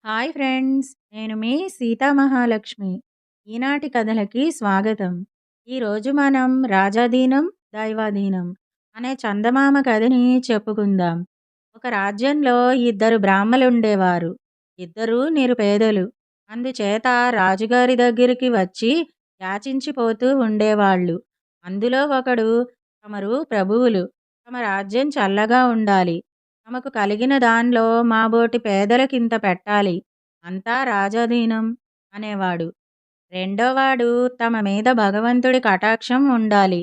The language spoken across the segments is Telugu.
హాయ్ ఫ్రెండ్స్, నేను మీ సీతా మహాలక్ష్మి. ఈనాటి కథలకి స్వాగతం. ఈరోజు మనం రాజాధీనం, దైవాధీనం అనే చందమామ కథని చెప్పుకుందాం. ఒక రాజ్యంలో ఇద్దరు బ్రాహ్మలుండేవారు. ఇద్దరూ నిరుపేదలు. అందుచేత రాజుగారి దగ్గరికి వచ్చి యాచించిపోతూ ఉండేవాళ్ళు. అందులో ఒకడు, తమరు ప్రభువులు, తమ రాజ్యం చల్లగా ఉండాలి, తమకు కలిగిన దానిలో మాబోటి పేదలకింత పెట్టాలి, అంతా రాజాధీనం అనేవాడు. రెండోవాడు, తమ మీద భగవంతుడి కటాక్షం ఉండాలి,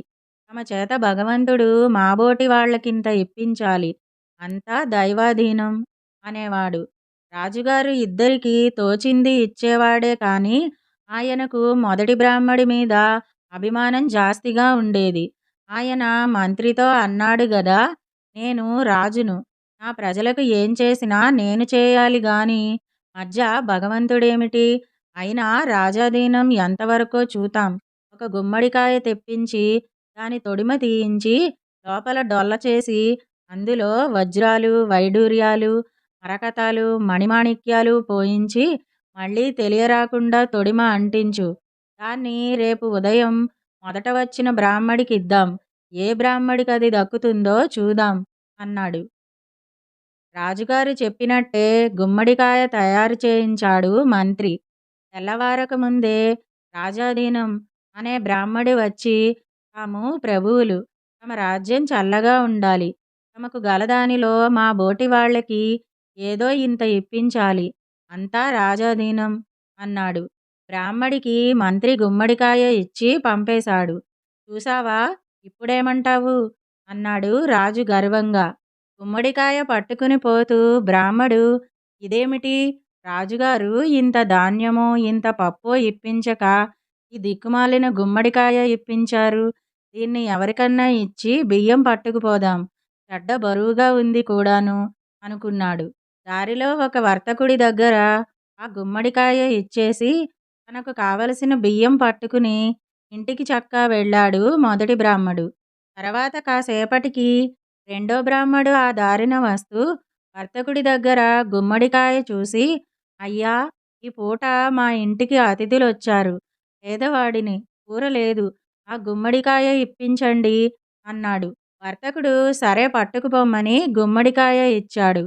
తమ చేత భగవంతుడు మాబోటి వాళ్ళకింత ఇప్పించాలి, అంతా దైవాధీనం అనేవాడు. రాజుగారు ఇద్దరికీ తోచింది ఇచ్చేవాడే కాని ఆయనకు మొదటి బ్రాహ్మడి మీద అభిమానం జాస్తిగా ఉండేది. ఆయన మంత్రితో అన్నాడు గదా, నేను రాజును, నా ప్రజలకు ఏం చేసినా నేను చేయాలి గాని మధ్య భగవంతుడేమిటి? అయినా రాజాధీనం ఎంతవరకో చూతాం. ఒక గుమ్మడికాయ తెప్పించి దాని తొడిమ తీయించి లోపల డొల్ల చేసి అందులో వజ్రాలు, వైడూర్యాలు, మరకతాలు, మణిమాణిక్యాలు పోయించి మళ్ళీ తెలియరాకుండా తొడిమ అంటించు. దాన్ని రేపు ఉదయం మొదట వచ్చిన బ్రాహ్మడికిద్దాం. ఏ బ్రాహ్మడికది దక్కుతుందో చూదాం అన్నాడు. రాజుగారు చెప్పినట్టే గుమ్మడికాయ తయారు చేయించాడు మంత్రి. తెల్లవారక ముందే రాజాధీనం అనే బ్రాహ్మడి వచ్చి, తాము ప్రభువులు, తమ రాజ్యం చల్లగా ఉండాలి, తమకు గలదానిలో మా బోటి వాళ్ళకి ఏదో ఇంత ఇప్పించాలి, అంతా రాజాధీనం అన్నాడు. బ్రాహ్మడికి మంత్రి గుమ్మడికాయ ఇచ్చి పంపేశాడు. చూసావా, ఇప్పుడేమంటావు అన్నాడు రాజు గర్వంగా. గుమ్మడికాయ పట్టుకుని పోతూ బ్రాహ్మడు, ఇదేమిటి, రాజుగారు ఇంత ధాన్యమో ఇంత పప్పో ఇప్పించక ఈ దిక్కుమాలిన గుమ్మడికాయ ఇప్పించారు. దీన్ని ఎవరికన్నా ఇచ్చి బియ్యం పట్టుకుపోదాం, చెడ్డ బరువుగా ఉంది కూడాను అనుకున్నాడు. దారిలో ఒక వర్తకుడి దగ్గర ఆ గుమ్మడికాయ ఇచ్చేసి తనకు కావలసిన బియ్యం పట్టుకుని ఇంటికి చక్కా వెళ్ళాడు మొదటి బ్రాహ్మడు. తర్వాత కాసేపటికి రెండో బ్రాహ్మడు ఆ దారిన వస్తూ వర్తకుడి దగ్గర గుమ్మడికాయ చూసి, అయ్యా, ఈ పూట మా ఇంటికి అతిథులొచ్చారు, పేదవాడిని, కూర లేదు, ఆ గుమ్మడికాయ ఇప్పించండి అన్నాడు. వర్తకుడు సరే పట్టుకుపోమ్మని గుమ్మడికాయ ఇచ్చాడు.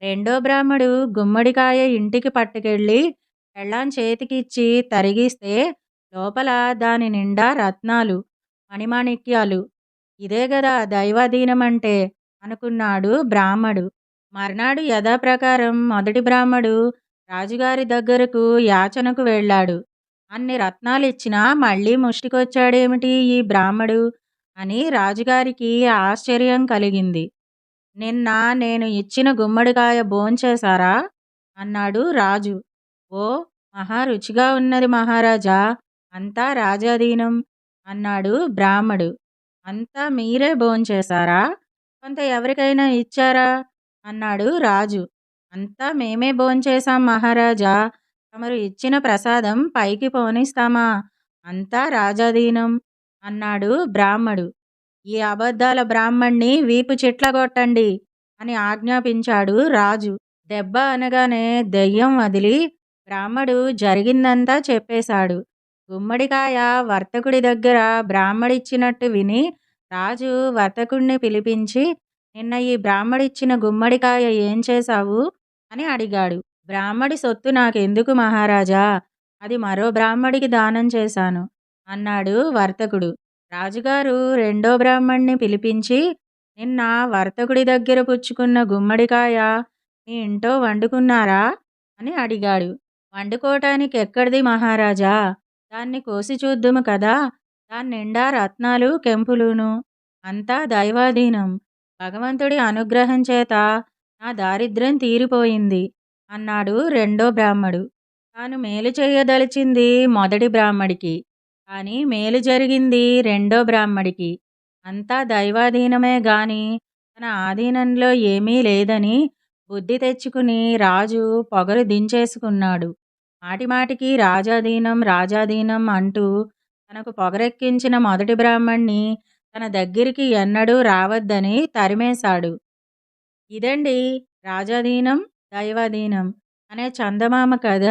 రెండో బ్రాహ్మడు గుమ్మడికాయ ఇంటికి పట్టుకెళ్ళి పెళ్ళాం చేతికిచ్చి తరిగిస్తే లోపల దాని నిండా రత్నాలు, మణిమాణిక్యాలు. ఇదే గదా దైవాధీనమంటే అనుకున్నాడు బ్రాహ్మడు. మర్నాడు యథాప్రకారం మొదటి బ్రాహ్మడు రాజుగారి దగ్గరకు యాచనకు వెళ్ళాడు. అన్ని రత్నాలిచ్చినా మళ్ళీ ముష్టికొచ్చాడేమిటి ఈ బ్రాహ్మడు అని రాజుగారికి ఆశ్చర్యం కలిగింది. నిన్న నేను ఇచ్చిన గుమ్మడికాయ భోంచేశారా అన్నాడు రాజు. ఓ, మహా రుచిగా ఉన్నది మహారాజా, అంతా రాజాధీనం అన్నాడు బ్రాహ్మడు. అంతా మీరే భోంచేశారా, కొంత ఎవరికైనా ఇచ్చారా అన్నాడు రాజు. అంతా మేమే భోంచేశాం మహారాజా, తమరు ఇచ్చిన ప్రసాదం పైకి పోనిస్తామా, అంతా రాజాధీనం అన్నాడు బ్రాహ్మడు. ఈ అబద్ధాల బ్రాహ్మణ్ణి వీపు చిట్లగొట్టండి అని ఆజ్ఞాపించాడు రాజు. దెబ్బ అనగానే దెయ్యం వదిలి బ్రాహ్మడు జరిగిందంతా చెప్పేశాడు. గుమ్మడికాయ వర్తకుడి దగ్గర బ్రాహ్మడిచ్చినట్టు విని రాజు వర్తకుడిని పిలిపించి, నిన్న ఈ బ్రాహ్మడిచ్చిన గుమ్మడికాయ ఏం చేశావు అని అడిగాడు. బ్రాహ్మడి సొత్తు నాకెందుకు మహారాజా, అది మరో బ్రాహ్మడికి దానం చేశాను అన్నాడు వర్తకుడు. రాజుగారు రెండో బ్రాహ్మణ్ణి పిలిపించి, నిన్న వర్తకుడి దగ్గర పుచ్చుకున్న గుమ్మడికాయ మీ ఇంట్లో వండుకున్నారా అని అడిగాడు. వండుకోటానికి ఎక్కడిది మహారాజా, దాన్ని కోసి చూద్దుము కదా, దాన్నిండా రత్నాలు కెంపులును, అంతా దైవాధీనం, భగవంతుడి అనుగ్రహం చేత నా దారిద్ర్యం తీరిపోయింది అన్నాడు రెండో బ్రాహ్మడు. తాను మేలు చేయదలిచింది మొదటి బ్రాహ్మడికి, కానీ మేలు జరిగింది రెండో బ్రాహ్మడికి. అంతా దైవాధీనమే గాని తన ఆధీనంలో ఏమీ లేదని బుద్ధి తెచ్చుకుని రాజు పొగరు దించేసుకున్నాడు. మాటిమాటికి రాజాధీనం రాజాధీనం అంటూ తనకు పొగరెక్కించిన మొదటి బ్రాహ్మణ్ణి తన దగ్గరికి ఎన్నడూ రావద్దని తరిమేశాడు. ఇదండి రాజాధీనం, దైవాధీనం అనే చందమామ కథ.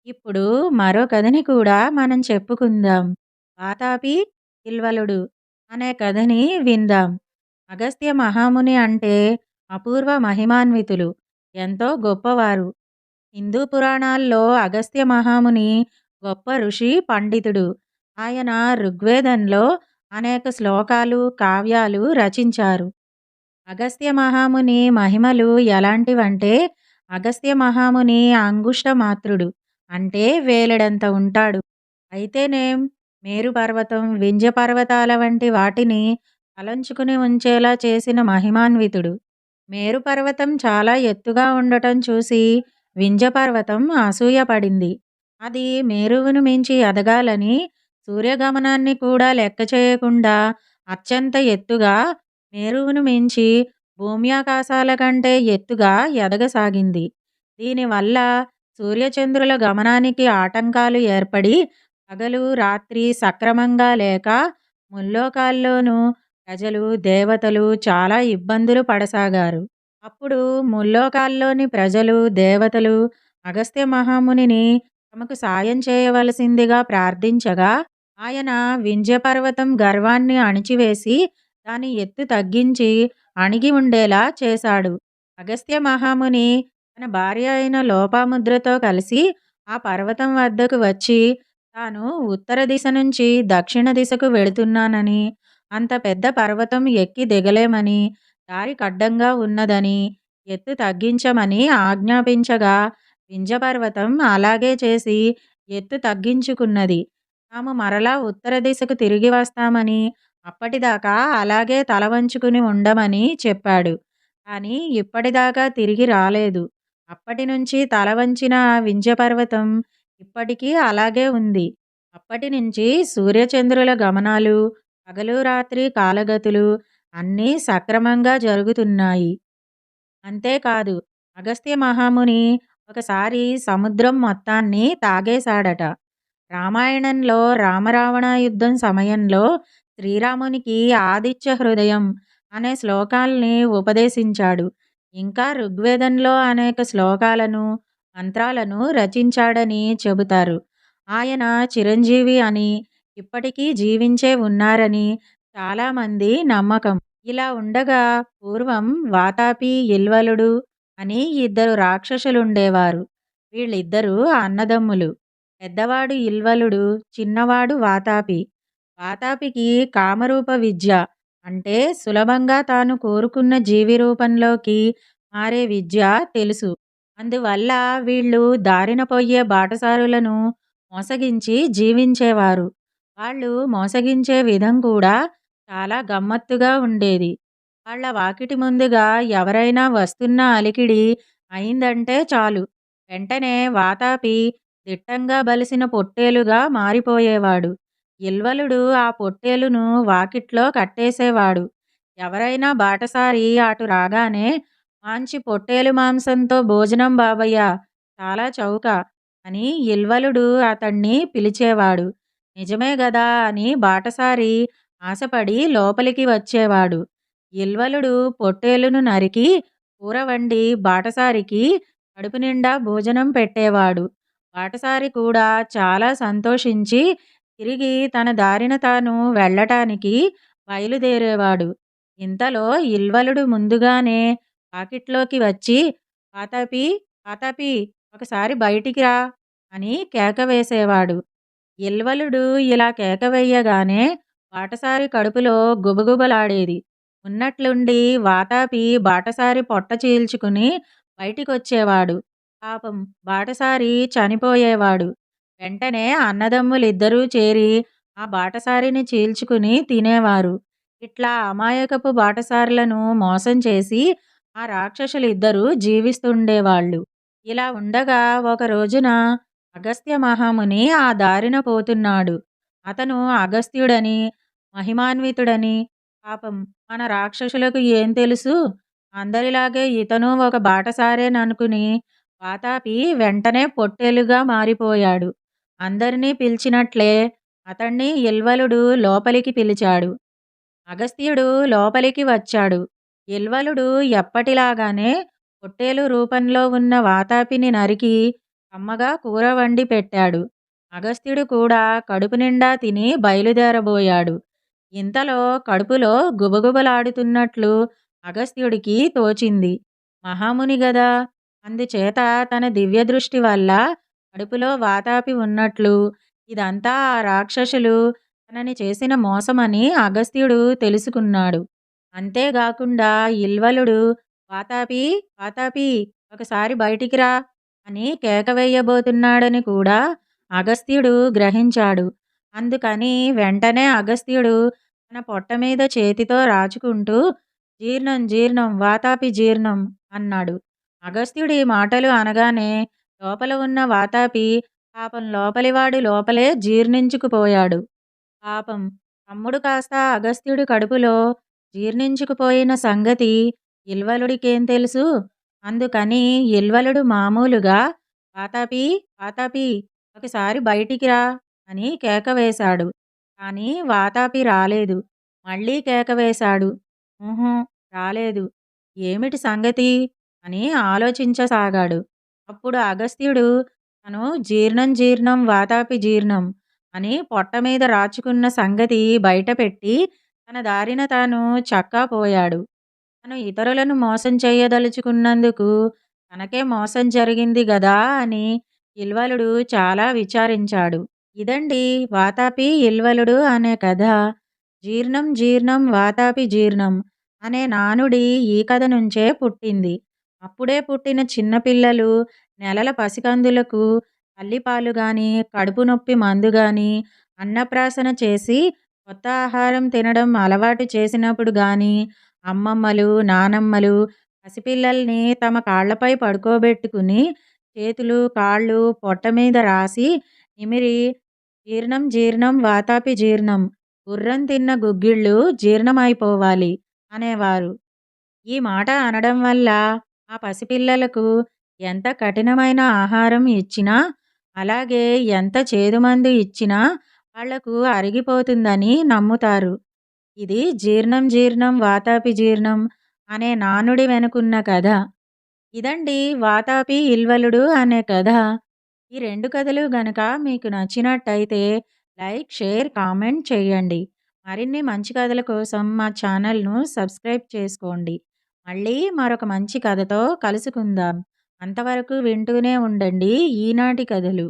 ఇప్పుడు మరో కథని కూడా మనం చెప్పుకుందాం. 'వాతాపి ఇల్వలుడు' అనే కథని విందాం. అగస్త్య మహాముని అంటే అపూర్వ మహిమాన్వితులు, ఎంతో గొప్పవారు. హిందూ పురాణాల్లో అగస్త్య మహాముని గొప్ప ఋషి, పండితుడు. ఆయన ఋగ్వేదంలో అనేక శ్లోకాలు, కావ్యాలు రచించారు. అగస్త్య మహాముని మహిమలు ఎలాంటివంటే, అగస్త్య మహాముని అంగుష్ట మాత్రుడు, అంటే వేలెడంత ఉంటాడు. అయితేనేం మేరు పర్వతం, వింధ్య పర్వతాల వంటి వాటిని తలంచుకుని ఉంచేలా చేసిన మహిమాన్వితుడు. మేరు పర్వతం చాలా ఎత్తుగా ఉండటం చూసి వింధ్య పర్వతం అసూయపడింది. అది మేరువును మించి ఎదగాలని సూర్యగమనాన్ని కూడా లెక్క చేయకుండా అత్యంత ఎత్తుగా, మేరువును మించి భూమ్యాకాశాల కంటే ఎత్తుగా ఎదగసాగింది. దీనివల్ల సూర్యచంద్రుల గమనానికి ఆటంకాలు ఏర్పడి పగలు, రాత్రి సక్రమంగా లేక ముల్లోకాల్లోనూ ప్రజలు, దేవతలు చాలా ఇబ్బందులు పడసాగారు. అప్పుడు ముల్లోకాల్లోని ప్రజలు, దేవతలు అగస్త్య మహామునిని తమకు సాయం చేయవలసిందిగా ప్రార్థించగా, ఆయన వింధ్యపర్వతం గర్వాన్ని అణిచివేసి దాని ఎత్తు తగ్గించి అణిగి ఉండేలా చేశాడు. అగస్త్య మహాముని తన భార్య అయిన లోపాముద్రతో కలిసి ఆ పర్వతం వద్దకు వచ్చి, తాను ఉత్తర దిశ నుంచి దక్షిణ దిశకు వెళుతున్నానని, అంత పెద్ద పర్వతం ఎక్కి దిగలేమని, దారి కడ్డంగా ఉన్నదని, ఎత్తు తగ్గించమని ఆజ్ఞాపించగా, వింధ్యపర్వతం అలాగే చేసి ఎత్తు తగ్గించుకున్నది. తాము మరలా ఉత్తర దిశకు తిరిగి వస్తామని, అప్పటిదాకా అలాగే తల వంచుకుని ఉండమని చెప్పాడు. కానీ ఇప్పటిదాకా తిరిగి రాలేదు. అప్పటినుంచి తల వంచిన ఆ వింధ్యపర్వతం ఇప్పటికీ అలాగే ఉంది. అప్పటినుంచి సూర్యచంద్రుల గమనాలు, పగలు రాత్రి కాలగతులు అన్నీ సక్రమంగా జరుగుతున్నాయి. అంతేకాదు, అగస్త్య మహాముని ఒకసారి సముద్రం మొత్తాన్ని తాగేశాడట. రామాయణంలో రామరావణ యుద్ధం సమయంలో శ్రీరామునికి ఆదిత్య హృదయం అనే శ్లోకాల్ని ఉపదేశించాడు. ఇంకా ఋగ్వేదంలో అనేక శ్లోకాలను, మంత్రాలను రచించాడని చెబుతారు. ఆయన చిరంజీవి అని, ఇప్పటికీ జీవించే ఉన్నారని చాలామంది నమ్మకం. ఇలా ఉండగా పూర్వం వాతాపి, ఇల్వలుడు అని ఇద్దరు రాక్షసులుండేవారు. వీళ్ళిద్దరూ అన్నదమ్ములు. పెద్దవాడు ఇల్వలుడు, చిన్నవాడు వాతాపి. వాతాపికి కామరూప విద్య అంటే సులభంగా తాను కోరుకున్న జీవి రూపంలోకి మారే విద్య తెలుసు. అందువల్ల వీళ్ళు దారిన పోయే బాటసారులను మోసగించి జీవించేవారు. వాళ్ళు మోసగించే విధం కూడా చాలా గమ్మత్తుగా ఉండేది. వాళ్ళ వాకిటి ముందుగా ఎవరైనా వస్తున్న అలికిడి అయిందంటే చాలు, వెంటనే వాతాపి దిట్టంగా బలిసిన పొట్టేలుగా మారిపోయేవాడు. ఇల్వలుడు ఆ పొట్టేలును వాకిట్లో కట్టేసేవాడు. ఎవరైనా బాటసారి అటు రాగానే, "మంచి పొట్టేలు మాంసంతో భోజనం బాబయ్య, చాలా చౌక" అని ఇల్వలుడు అతణ్ణి పిలిచేవాడు. నిజమే గదా అని బాటసారి ఆశపడి లోపలికి వచ్చేవాడు. ఇల్వలుడు పొట్టేలును నరికి కూర వండి బాటసారికి కడుపు నిండా భోజనం పెట్టేవాడు. బాటసారి కూడా చాలా సంతోషించి తిరిగి తన దారిన తాను వెళ్ళటానికి బయలుదేరేవాడు. ఇంతలో ఇల్వలుడు ముందుగానే వాకిట్లోకి వచ్చి, "వాతాపి, వాతాపి, ఒకసారి బయటికి రా" అని కేక వేసేవాడు. ఇల్వలుడు ఇలా కేక వేయగానే బాటసారి కడుపులో గుబగుబలాడేది. ఉన్నట్లుండి వాతాపి బాటసారి పొట్ట చీల్చుకుని బయటికొచ్చేవాడు. పాపం బాటసారి చనిపోయేవాడు. వెంటనే అన్నదమ్ములిద్దరూ చేరి ఆ బాటసారిని చీల్చుకుని తినేవారు. ఇట్లా అమాయకపు బాటసారులను మోసం చేసి ఆ రాక్షసులిద్దరూ జీవిస్తుండేవాళ్ళు. ఇలా ఉండగా ఒక రోజున అగస్త్య మహాముని ఆ దారిన పోతున్నాడు. అతను అగస్త్యుడని, మహిమాన్వితుడని, పాపం మన రాక్షసులకు ఏం తెలుసు, అందరిలాగే ఇతను ఒక బాటసారేననుకుని వాతాపి వెంటనే పొట్టేలుగా మారిపోయాడు. అందరినీ పిలిచినట్లే అతణ్ణి ఇల్వలుడు లోపలికి పిలిచాడు. అగస్త్యుడు లోపలికి వచ్చాడు. ఇల్వలుడు ఎప్పటిలాగానే పొట్టేలు రూపంలో ఉన్న వాతాపిని నరికి కమ్మగా కూర వండి పెట్టాడు. అగస్త్యుడు కూడా కడుపు నిండా తిని బయలుదేరబోయాడు. ఇంతలో కడుపులో గుబగుబలాడుతున్నట్లు అగస్త్యుడికి తోచింది. మహాముని గదా! అందుచేత తన దివ్యదృష్టి వల్ల కడుపులో వాతాపి ఉన్నట్లు, ఇదంతా ఆ రాక్షసులు తనని చేసిన మోసమని అగస్త్యుడు తెలుసుకున్నాడు. అంతేగాకుండా ఇల్వలుడు "వాతాపీ! వాతాపీ! ఒకసారి బయటికి రా" అని కేక వేయబోతున్నాడని కూడా అగస్త్యుడు గ్రహించాడు. అందుకని వెంటనే అగస్త్యుడు తన పొట్ట మీద చేతితో రాచుకుంటూ "జీర్ణం జీర్ణం వాతాపి జీర్ణం" అన్నాడు. అగస్త్యుడు ఈ మాటలు అనగానే లోపల ఉన్న వాతాపి పాపం లోపలివాడు లోపలే జీర్ణించుకుపోయాడు. పాపం తమ్ముడు కాస్త అగస్త్యుడి కడుపులో జీర్ణించుకుపోయిన సంగతి ఇల్వలుడికేం తెలుసు? అందుకని ఇల్వలుడు మామూలుగా "వాతాపీ! వాతాపీ! ఒకసారి బయటికి రా" అని కేక వేశాడు. కానీ వాతాపి రాలేదు. మళ్ళీ కేక వేశాడు. "ఊహూ, రాలేదు. ఏమిటి సంగతి" అని ఆలోచించసాగాడు. అప్పుడు అగస్త్యుడు తను "జీర్ణం జీర్ణం వాతాపి జీర్ణం" అని పొట్ట మీద రాచుకున్న సంగతి బయటపెట్టి తన దారిన తాను చక్కా పోయాడు. తను ఇతరులను మోసం చేయదలుచుకున్నందుకు తనకే మోసం జరిగింది గదా అని ఇల్వలుడు చాలా విచారించాడు. ఇదండి వాతాపి ఇల్వలుడు అనే కథ. జీర్ణం జీర్ణం వాతాపి జీర్ణం అనే నానుడి ఈ కథ నుంచే పుట్టింది. అప్పుడే పుట్టిన చిన్నపిల్లలు, నెలల పసికందులకు తల్లిపాలు గాని, కడుపు నొప్పి మందు గాని, అన్నప్రాసన చేసి కొత్త ఆహారం తినడం అలవాటు చేసినప్పుడు గాని, అమ్మమ్మలు, నానమ్మలు పసిపిల్లల్ని తమ కాళ్లపై పడుకోబెట్టుకుని చేతులు, కాళ్ళు పొట్ట మీద రాసి నిమిరి "జీర్ణం జీర్ణం వాతాపి జీర్ణం, గుర్రం తిన్న గుగ్గిళ్ళు జీర్ణమైపోవాలి" అనేవారు. ఈ మాట అనడం వల్ల ఆ పసిపిల్లలకు ఎంత కఠినమైన ఆహారం ఇచ్చినా, అలాగే ఎంత చేదుమందు ఇచ్చినా వాళ్లకు అరిగిపోతుందని నమ్ముతారు. ఇది "జీర్ణం జీర్ణం వాతాపి జీర్ణం" అనే నానుడి వెనుకున్న కథ. ఇదండి వాతాపి ఇల్వలుడు అనే కథ. ఈ 2 కథలు గనక మీకు నచ్చినట్టయితే లైక్, షేర్, కామెంట్ చేయండి. మరిన్ని మంచి కథల కోసం మా ఛానల్‌ను సబ్స్క్రైబ్ చేసుకోండి. మళ్ళీ మరొక మంచి కథతో కలుసుకుందాం. అంతవరకు వింటూనే ఉండండి ఈనాటి కథలు.